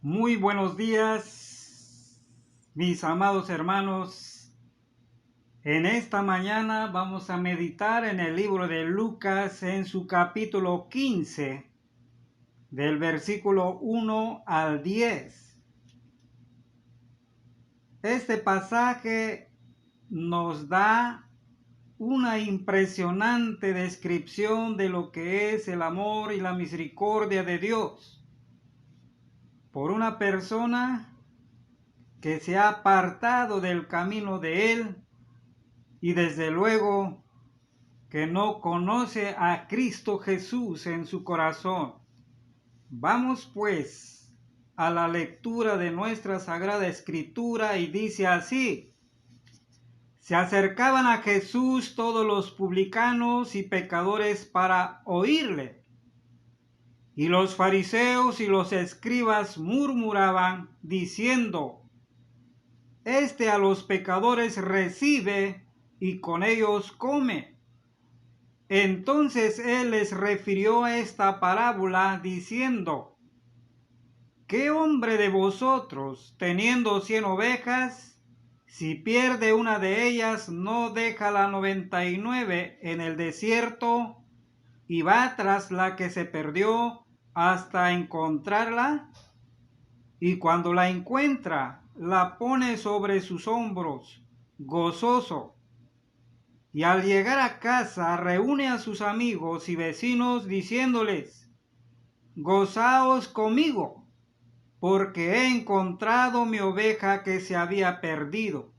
Muy buenos días, mis amados hermanos. En esta mañana vamos a meditar en el libro de Lucas en su capítulo 15, del versículo 1 al 10. Este pasaje nos da una impresionante descripción de lo que es el amor y la misericordia de Dios por una persona que se ha apartado del camino de Él y desde luego que no conoce a Cristo Jesús en su corazón. Vamos pues a la lectura de nuestra Sagrada Escritura y dice así: se acercaban a Jesús todos los publicanos y pecadores para oírle, y los fariseos y los escribas murmuraban diciendo: Este a los pecadores recibe y con ellos come. Entonces él les refirió esta parábola diciendo: ¿Qué hombre de vosotros, teniendo 100 ovejas, si pierde una de ellas, no deja la 99 en el desierto y va tras la que se perdió hasta encontrarla? Y cuando la encuentra, la pone sobre sus hombros, gozoso. Y al llegar a casa, reúne a sus amigos y vecinos, diciéndoles: Gozaos conmigo, porque he encontrado mi oveja que se había perdido.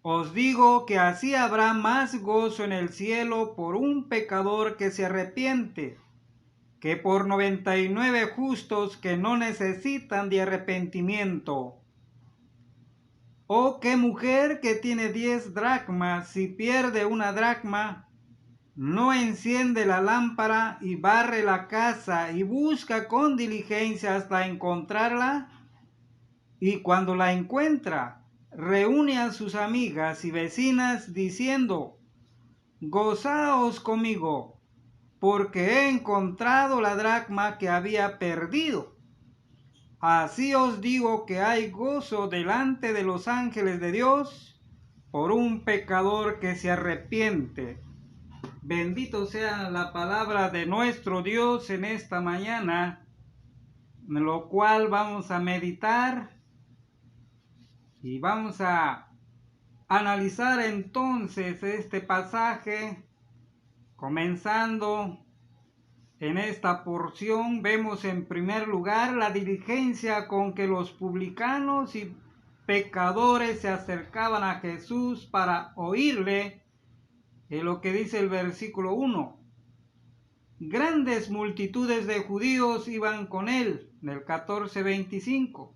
Os digo que así habrá más gozo en el cielo por un pecador que se arrepiente, que por 99 justos que no necesitan de arrepentimiento. ¿O qué mujer que tiene 10 dracmas, si pierde una dracma, no enciende la lámpara y barre la casa y busca con diligencia hasta encontrarla? Y cuando la encuentra, reúne a sus amigas y vecinas diciendo: Gozaos conmigo, porque he encontrado la dracma que había perdido. Así os digo que hay gozo delante de los ángeles de Dios por un pecador que se arrepiente. Bendito sea la palabra de nuestro Dios en esta mañana, en lo cual vamos a meditar y vamos a analizar entonces este pasaje. Comenzando en esta porción, vemos en primer lugar la diligencia con que los publicanos y pecadores se acercaban a Jesús para oírle. En lo que dice el versículo 1: grandes multitudes de judíos iban con él, en el 14:25.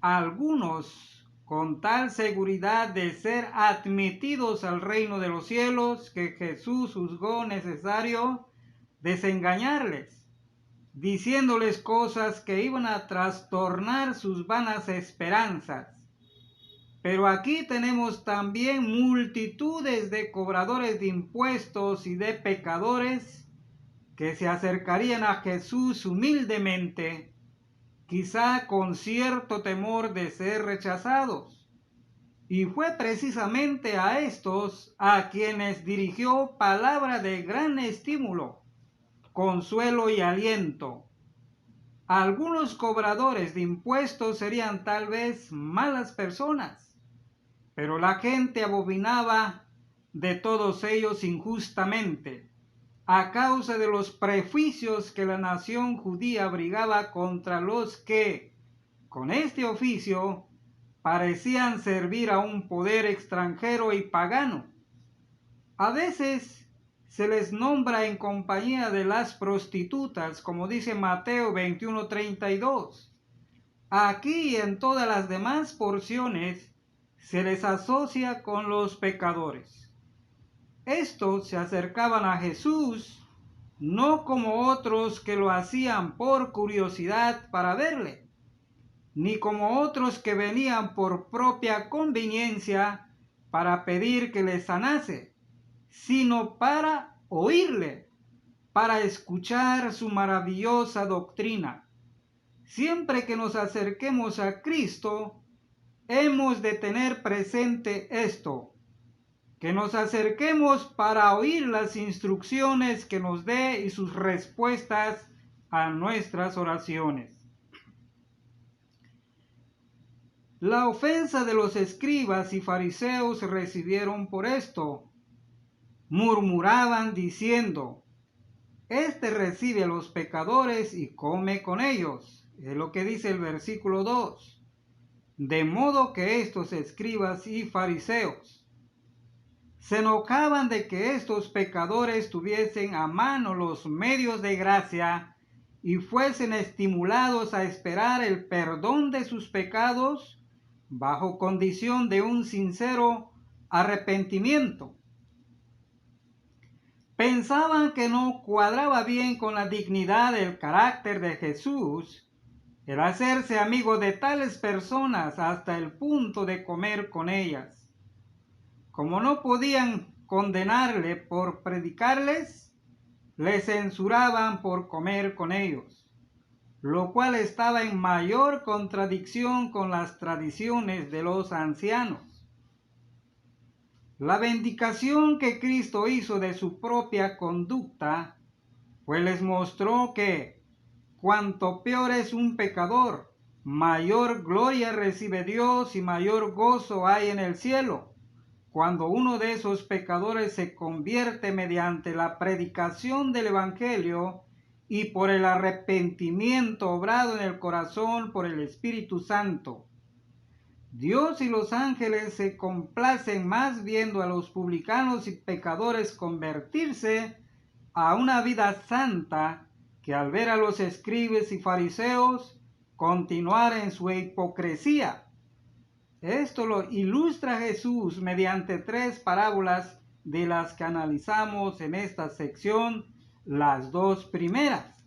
Algunos con tal seguridad de ser admitidos al reino de los cielos que Jesús juzgó necesario desengañarles, diciéndoles cosas que iban a trastornar sus vanas esperanzas. Pero aquí tenemos también multitudes de cobradores de impuestos y de pecadores que se acercarían a Jesús humildemente, quizá con cierto temor de ser rechazados. Y fue precisamente a estos a quienes dirigió palabra de gran estímulo, consuelo y aliento. Algunos cobradores de impuestos serían tal vez malas personas, pero la gente abominaba de todos ellos injustamente, a causa de los prejuicios que la nación judía abrigaba contra los que, con este oficio, parecían servir a un poder extranjero y pagano. A veces se les nombra en compañía de las prostitutas, como dice Mateo 21:32. Aquí y en todas las demás porciones se les asocia con los pecadores. Estos se acercaban a Jesús no como otros que lo hacían por curiosidad para verle, ni como otros que venían por propia conveniencia para pedir que les sanase, sino para oírle, para escuchar su maravillosa doctrina. Siempre que nos acerquemos a Cristo, hemos de tener presente esto, que nos acerquemos para oír las instrucciones que nos dé y sus respuestas a nuestras oraciones. La ofensa de los escribas y fariseos recibieron por esto. Murmuraban diciendo: Este recibe a los pecadores y come con ellos. Es lo que dice el versículo 2. De modo que estos escribas y fariseos se enojaban de que estos pecadores tuviesen a mano los medios de gracia y fuesen estimulados a esperar el perdón de sus pecados bajo condición de un sincero arrepentimiento. Pensaban que no cuadraba bien con la dignidad del carácter de Jesús el hacerse amigo de tales personas hasta el punto de comer con ellas. Como no podían condenarle por predicarles, le censuraban por comer con ellos, lo cual estaba en mayor contradicción con las tradiciones de los ancianos. La vindicación que Cristo hizo de su propia conducta, pues les mostró que cuanto peor es un pecador, mayor gloria recibe Dios y mayor gozo hay en el cielo, cuando uno de esos pecadores se convierte mediante la predicación del Evangelio y por el arrepentimiento obrado en el corazón por el Espíritu Santo. Dios y los ángeles se complacen más viendo a los publicanos y pecadores convertirse a una vida santa que al ver a los escribas y fariseos continuar en su hipocresía. Esto lo ilustra Jesús mediante 3 parábolas de las que analizamos en esta sección, las 2 primeras.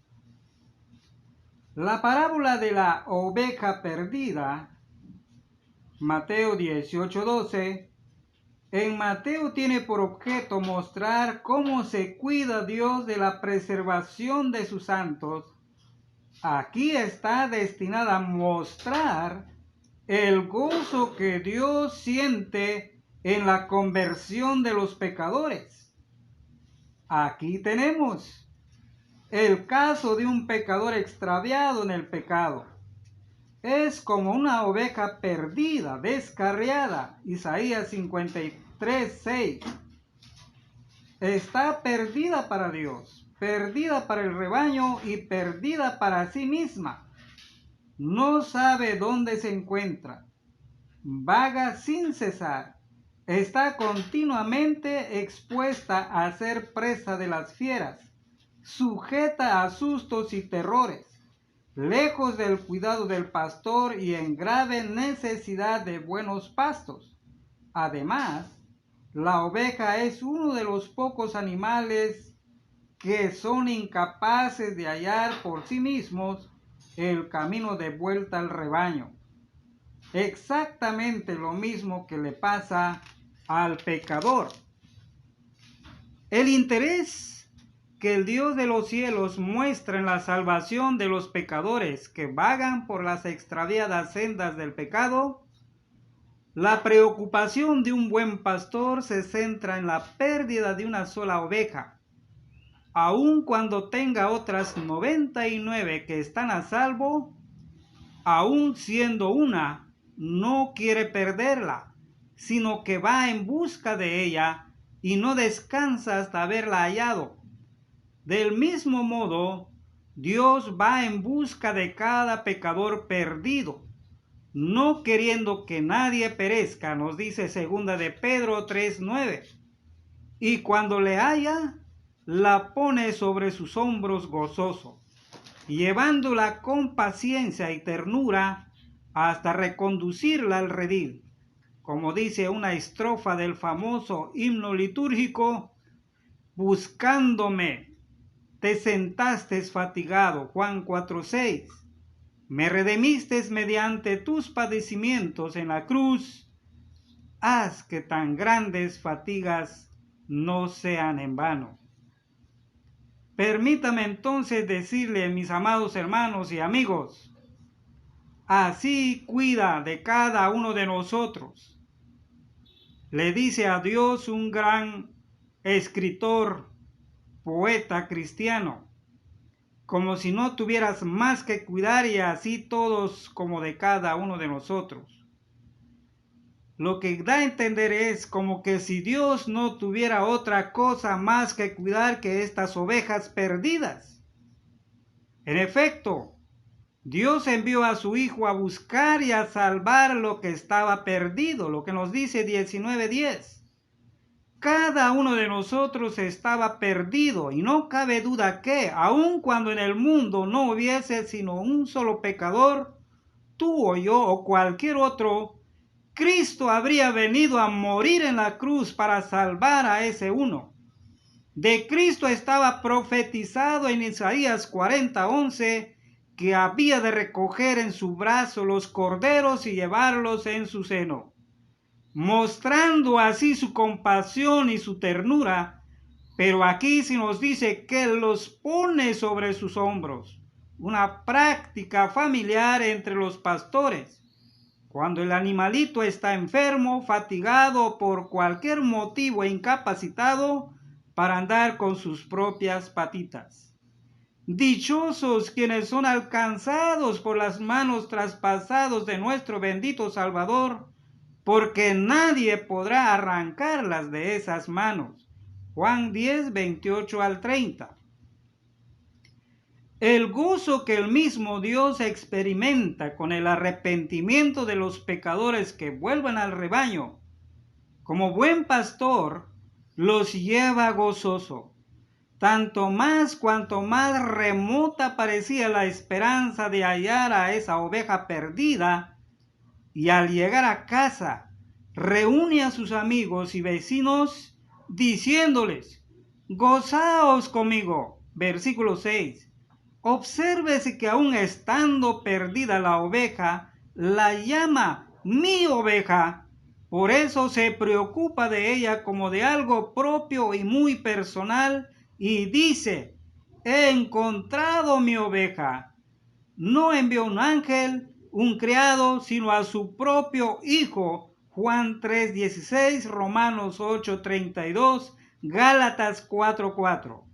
La parábola de la oveja perdida, Mateo 18:12, en Mateo tiene por objeto mostrar cómo se cuida Dios de la preservación de sus santos. Aquí está destinada a mostrar el gozo que Dios siente en la conversión de los pecadores. Aquí tenemos el caso de un pecador extraviado en el pecado. Es como una oveja perdida, descarriada. Isaías 53:6. Está perdida para Dios, perdida para el rebaño y perdida para sí misma. No sabe dónde se encuentra, vaga sin cesar, está continuamente expuesta a ser presa de las fieras, sujeta a sustos y terrores, lejos del cuidado del pastor y en grave necesidad de buenos pastos. Además, la oveja es uno de los pocos animales que son incapaces de hallar por sí mismos el camino de vuelta al rebaño. Exactamente lo mismo que le pasa al pecador. El interés que el Dios de los cielos muestra en la salvación de los pecadores que vagan por las extraviadas sendas del pecado, la preocupación de un buen pastor se centra en la pérdida de una sola oveja. Aun cuando tenga otras 99 que están a salvo, aun siendo una, no quiere perderla, sino que va en busca de ella y no descansa hasta haberla hallado. Del mismo modo, Dios va en busca de cada pecador perdido, no queriendo que nadie perezca, nos dice 2 de Pedro 3:9. Y cuando le halla, la pone sobre sus hombros gozoso, llevándola con paciencia y ternura hasta reconducirla al redil. Como dice una estrofa del famoso himno litúrgico: buscándome, te sentaste fatigado, Juan 4:6. Me redimiste mediante tus padecimientos en la cruz. Haz que tan grandes fatigas no sean en vano. Permítame entonces decirle, mis amados hermanos y amigos, así cuida de cada uno de nosotros. Le dice a Dios un gran escritor, poeta cristiano, como si no tuvieras más que cuidar y así todos como de cada uno de nosotros. Lo que da a entender es como que si Dios no tuviera otra cosa más que cuidar que estas ovejas perdidas. En efecto, Dios envió a su Hijo a buscar y a salvar lo que estaba perdido, lo que nos dice 19:10. Cada uno de nosotros estaba perdido y no cabe duda que, aun cuando en el mundo no hubiese sino un solo pecador, tú o yo o cualquier otro, Cristo habría venido a morir en la cruz para salvar a ese uno. De Cristo estaba profetizado en Isaías 40:11 que había de recoger en su brazo los corderos y llevarlos en su seno, mostrando así su compasión y su ternura. Pero aquí se nos dice que los pone sobre sus hombros, una práctica familiar entre los pastores. Cuando el animalito está enfermo, fatigado por cualquier motivo e incapacitado para andar con sus propias patitas. Dichosos quienes son alcanzados por las manos traspasados de nuestro bendito Salvador, porque nadie podrá arrancarlas de esas manos. Juan 10, 28 al 30. El gozo que el mismo Dios experimenta con el arrepentimiento de los pecadores que vuelvan al rebaño, como buen pastor, los lleva gozoso, tanto más cuanto más remota parecía la esperanza de hallar a esa oveja perdida, y al llegar a casa, reúne a sus amigos y vecinos, diciéndoles, gozaos conmigo. Versículo 6. Obsérvese que aun estando perdida la oveja, la llama mi oveja. Por eso se preocupa de ella como de algo propio y muy personal y dice, he encontrado mi oveja. No envió un ángel, un criado, sino a su propio Hijo. Juan 3:16, Romanos 8:32, Gálatas 4:4.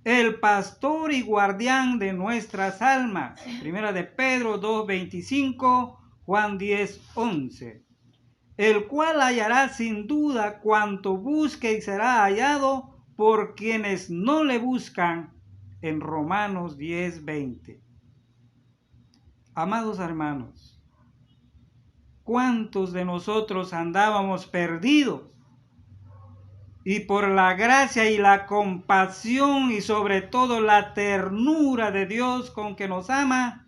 El pastor y guardián de nuestras almas. Primera de Pedro 2:25, Juan 10:11. El cual hallará sin duda cuanto busque y será hallado por quienes no le buscan. En Romanos 10:20. Amados hermanos, ¿cuántos de nosotros andábamos perdidos? Y por la gracia y la compasión y sobre todo la ternura de Dios con que nos ama,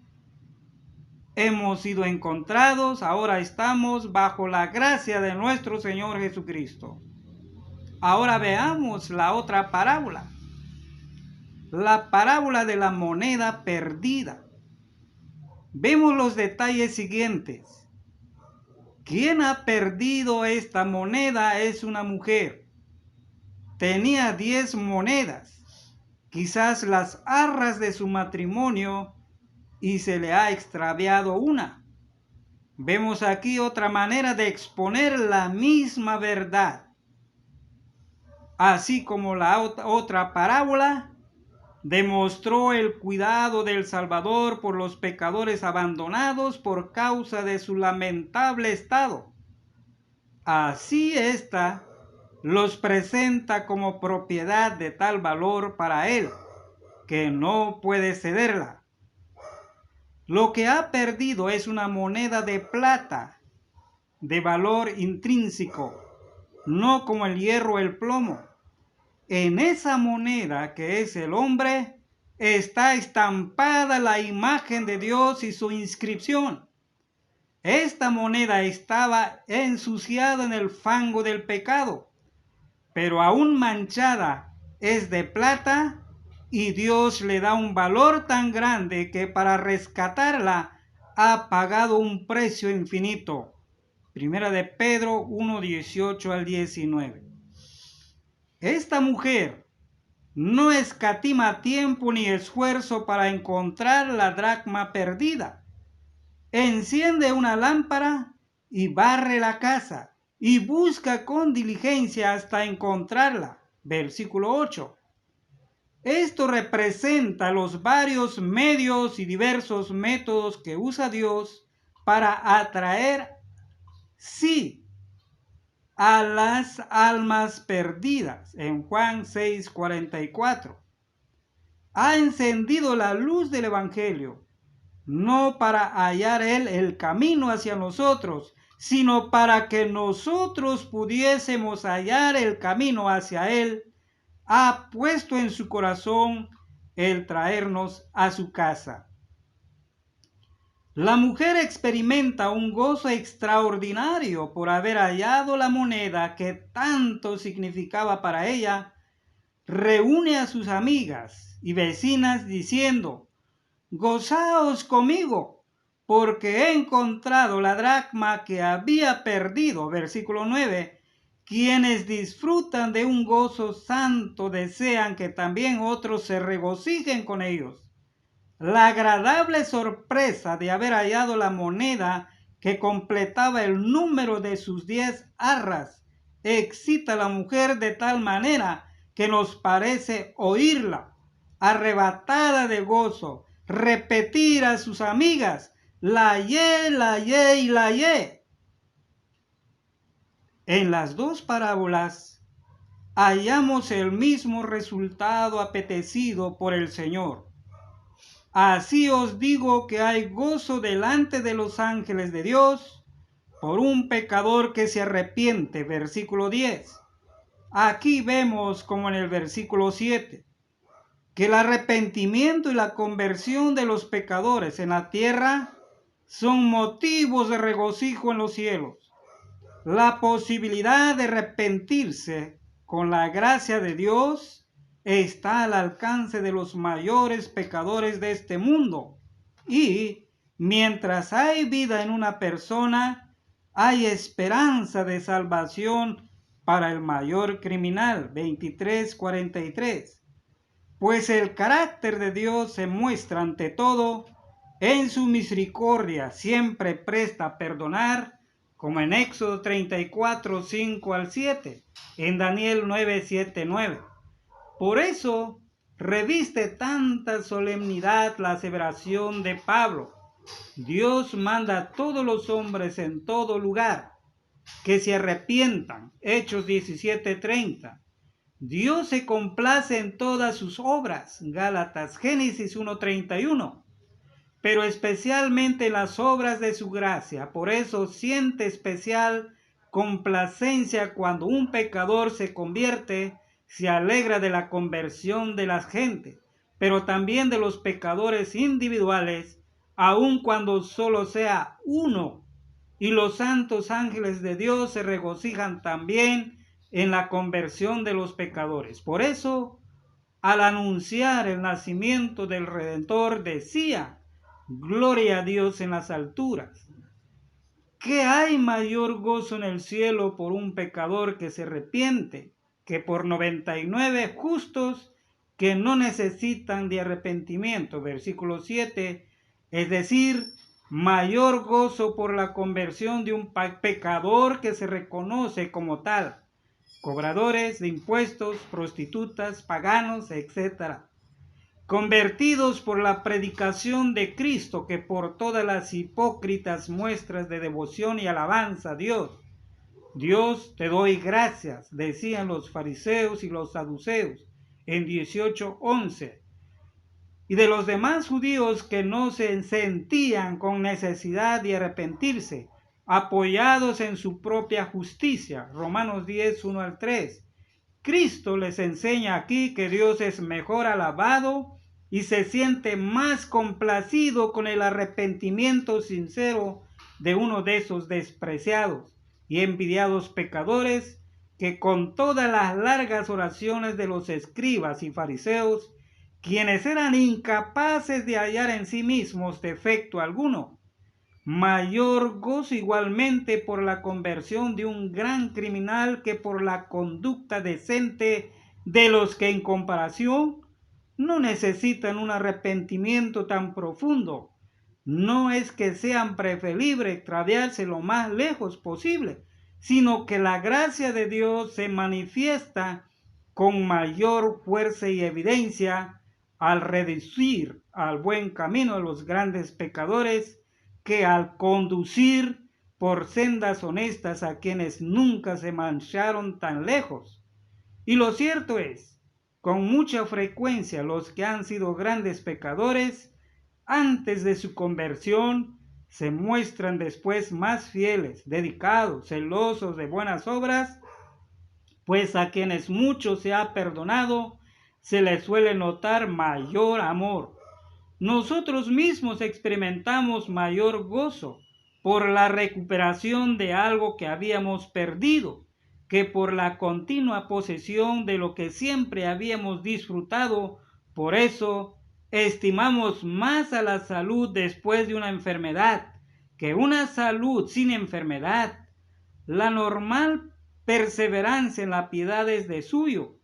hemos sido encontrados, ahora estamos bajo la gracia de nuestro Señor Jesucristo. Ahora veamos la otra parábola, la parábola de la moneda perdida. Vemos los detalles siguientes. Quien ha perdido esta moneda es una mujer. Tenía 10 monedas, quizás las arras de su matrimonio, y se le ha extraviado una. Vemos aquí otra manera de exponer la misma verdad. Así como la otra parábola demostró el cuidado del Salvador por los pecadores abandonados por causa de su lamentable estado. Así esta los presenta como propiedad de tal valor para él, que no puede cederla. Lo que ha perdido es una moneda de plata, de valor intrínseco, no como el hierro o el plomo. En esa moneda, que es el hombre, está estampada la imagen de Dios y su inscripción. Esta moneda estaba ensuciada en el fango del pecado, pero aún manchada es de plata, y Dios le da un valor tan grande que para rescatarla ha pagado un precio infinito. Primera de Pedro 1:18 al 19. Esta mujer no escatima tiempo ni esfuerzo para encontrar la dracma perdida. enciende una lámpara y barre la casa y busca con diligencia hasta encontrarla. Versículo 8. Esto representa los varios medios y diversos métodos que usa Dios para atraer, sí, a las almas perdidas. En Juan 6:44. Ha encendido la luz del Evangelio, no para hallar Él el camino hacia nosotros, sino para que nosotros pudiésemos hallar el camino hacia Él. Ha puesto en su corazón el traernos a su casa. La mujer experimenta un gozo extraordinario por haber hallado la moneda que tanto significaba para ella. Reúne a sus amigas y vecinas diciendo: gozaos conmigo, porque he encontrado la dracma que había perdido. Versículo 9. Quienes disfrutan de un gozo santo desean que también otros se regocijen con ellos. La agradable sorpresa de haber hallado la moneda que completaba el número de sus 10 arras excita a la mujer de tal manera que nos parece oírla, arrebatada de gozo, repetir a sus amigas: la hallé, la hallé y la hallé. En las dos parábolas hallamos el mismo resultado apetecido por el Señor. Así os digo que hay gozo delante de los ángeles de Dios por un pecador que se arrepiente. Versículo 10. Aquí vemos, como en el versículo 7, que el arrepentimiento y la conversión de los pecadores en la tierra son motivos de regocijo en los cielos. La posibilidad de arrepentirse con la gracia de Dios está al alcance de los mayores pecadores de este mundo. Y mientras hay vida en una persona, hay esperanza de salvación para el mayor criminal. 23:43. Pues el carácter de Dios se muestra ante todo en su misericordia, siempre presta a perdonar, como en Éxodo 34, 5 al 7, en Daniel 9, 7, 9. Por eso reviste tanta solemnidad la aseveración de Pablo: Dios manda a todos los hombres en todo lugar que se arrepientan. Hechos 17:30. Dios se complace en todas sus obras. Gálatas, Génesis 1:31. Pero especialmente en las obras de su gracia. Por eso siente especial complacencia cuando un pecador se convierte, se alegra de la conversión de la gente, pero también de los pecadores individuales, aun cuando solo sea uno. Y los santos ángeles de Dios se regocijan también en la conversión de los pecadores. Por eso, al anunciar el nacimiento del Redentor, decía: gloria a Dios en las alturas. ¿Qué hay mayor gozo en el cielo por un pecador que se arrepiente que por 99 justos que no necesitan de arrepentimiento? Versículo 7. Es decir, mayor gozo por la conversión de un pecador que se reconoce como tal: cobradores de impuestos, prostitutas, paganos, etc., convertidos por la predicación de Cristo, que por todas las hipócritas muestras de devoción y alabanza a Dios. Dios, te doy gracias, decían los fariseos y los saduceos en 18:11. Y de los demás judíos que no se sentían con necesidad de arrepentirse, apoyados en su propia justicia. Romanos 10, 1 al 3. Cristo les enseña aquí que Dios es mejor alabado y se siente más complacido con el arrepentimiento sincero de uno de esos despreciados y envidiados pecadores que con todas las largas oraciones de los escribas y fariseos, quienes eran incapaces de hallar en sí mismos defecto alguno. Mayor gozo igualmente por la conversión de un gran criminal que por la conducta decente de los que en comparación no necesitan un arrepentimiento tan profundo, no es que sean preferible extraviarse lo más lejos posible, sino que la gracia de Dios se manifiesta con mayor fuerza y evidencia al reducir al buen camino a los grandes pecadores que al conducir por sendas honestas a quienes nunca se mancharon tan lejos. Y lo cierto es, con mucha frecuencia los que han sido grandes pecadores antes de su conversión se muestran después más fieles, dedicados, celosos de buenas obras, pues a quienes mucho se ha perdonado se les suele notar mayor amor. Nosotros mismos experimentamos mayor gozo por la recuperación de algo que habíamos perdido, que por la continua posesión de lo que siempre habíamos disfrutado. Por eso estimamos más a la salud después de una enfermedad que una salud sin enfermedad. La normal perseverancia en la piedad es de suyo,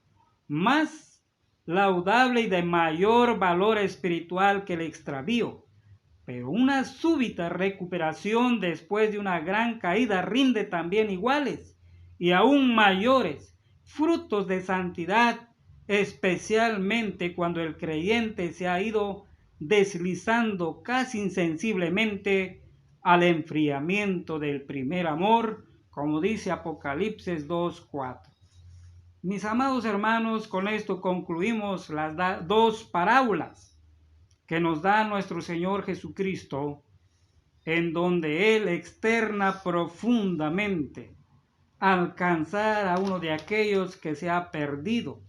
más laudable y de mayor valor espiritual que el extravío. Pero una súbita recuperación después de una gran caída rinde también iguales y aún mayores frutos de santidad, especialmente cuando el creyente se ha ido deslizando casi insensiblemente al enfriamiento del primer amor, como dice Apocalipsis 2:4. Mis amados hermanos, con esto concluimos las dos parábolas que nos da nuestro Señor Jesucristo, en donde Él externa profundamente alcanzar a uno de aquellos que se ha perdido.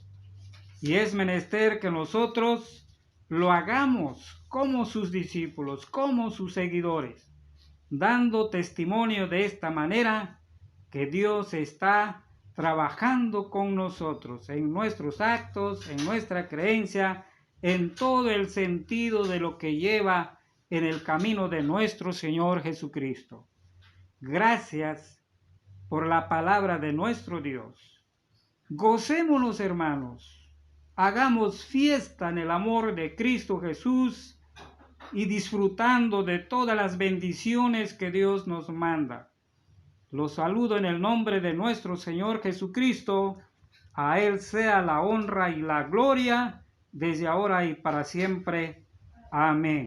Y es menester que nosotros lo hagamos como sus discípulos, como sus seguidores, dando testimonio de esta manera que Dios está trabajando con nosotros en nuestros actos, en nuestra creencia, en todo el sentido de lo que lleva en el camino de nuestro Señor Jesucristo. Gracias por la palabra de nuestro Dios. Gocémonos, hermanos, hagamos fiesta en el amor de Cristo Jesús y disfrutando de todas las bendiciones que Dios nos manda. Los saludo en el nombre de nuestro Señor Jesucristo. A Él sea la honra y la gloria, desde ahora y para siempre. Amén.